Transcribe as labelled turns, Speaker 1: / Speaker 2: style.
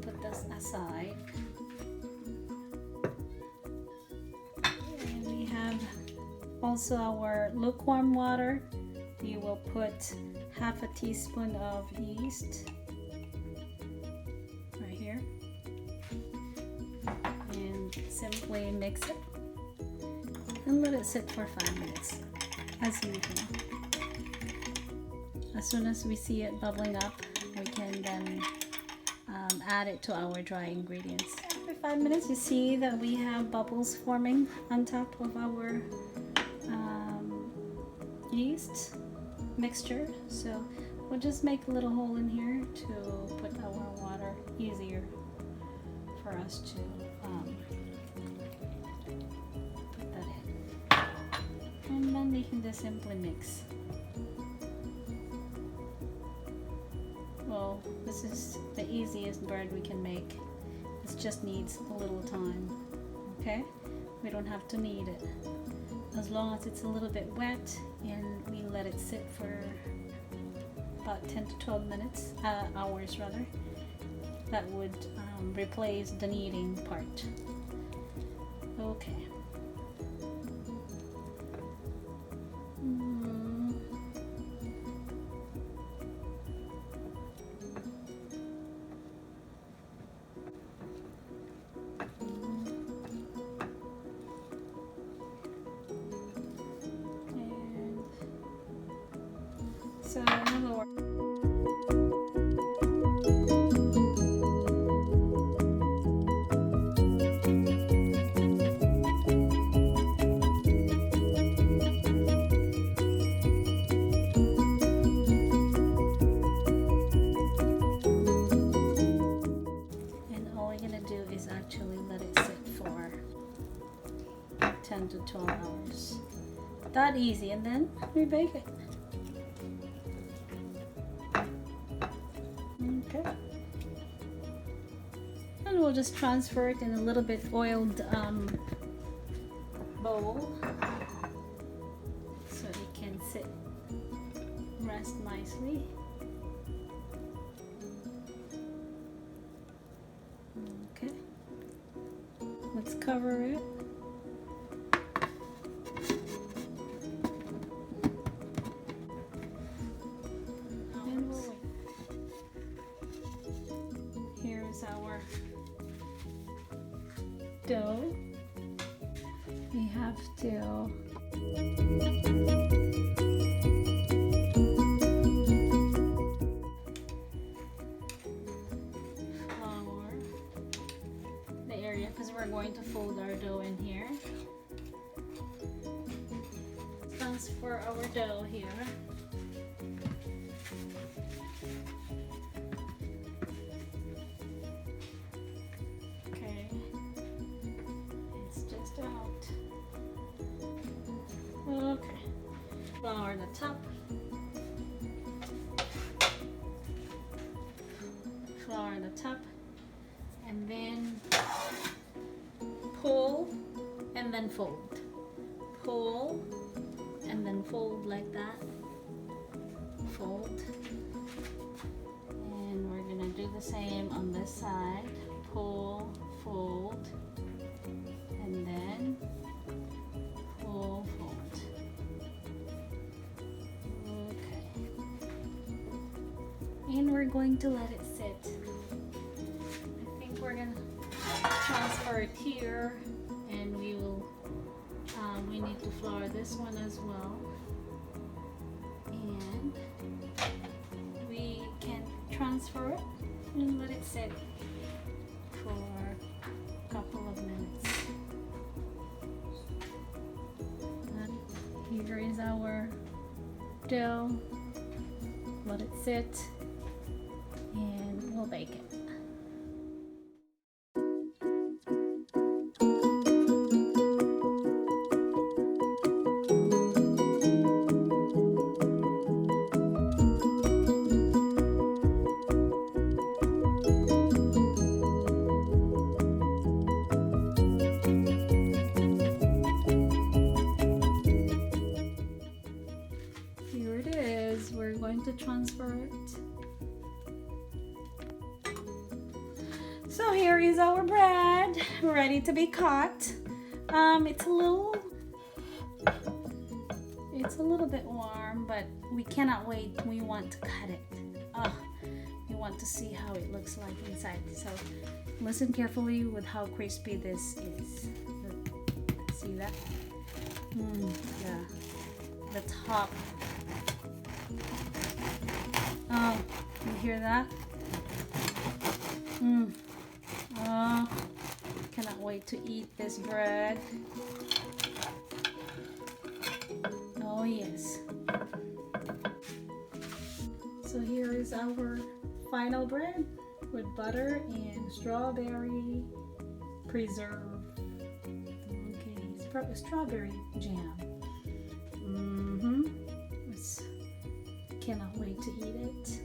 Speaker 1: put this aside. And we have also our lukewarm water. You will put half a teaspoon of yeast right here and simply mix it and let it sit for 5 minutes as usual. As soon as we see it bubbling up, we can then add it to our dry ingredients. After 5 minutes, you see that we have bubbles forming on top of our yeast mixture. So we'll just make a little hole in here to put our water, easier for us to put that in. And then we can just simply mix. Well, this is the easiest bread we can make. It just needs a little time, okay? We don't have to knead it. As long as it's a little bit wet and we let it sit for about 10 to 12 minutes, hours rather, that would replace the kneading part. Okay. So another one. And all we're gonna do is actually let it sit for 10 to 12 hours. That easy, and then we bake it. Okay. And we'll just transfer it in a little bit oiled bowl so it can rest nicely. Okay. Let's cover it. Here's our dough. We have to flour the area because we're going to fold our dough in here. Transfer our dough here. Okay, flour the top, flour the top, and then pull and then fold, pull and then fold like that, fold, and we're gonna do the same on this side, pull, fold, and then pull, fold. And we're going to let it sit. I think we're gonna transfer it here, and we will. We need to flour this one as well, and we can transfer it and let it sit for a couple of minutes. And here is our dough. Let it sit. And we'll bake it. Here it is. We're going to transfer it. So here is our bread, ready to be cut. It's a little bit warm, but we cannot wait. We want to cut it. We want to see how it looks like inside. So listen carefully with how crispy this is. See that? Yeah. The top. Oh, you hear that? Oh, cannot wait to eat this bread. Oh yes. So here is our final bread with butter and strawberry preserve. Okay, strawberry jam. Cannot wait to eat it.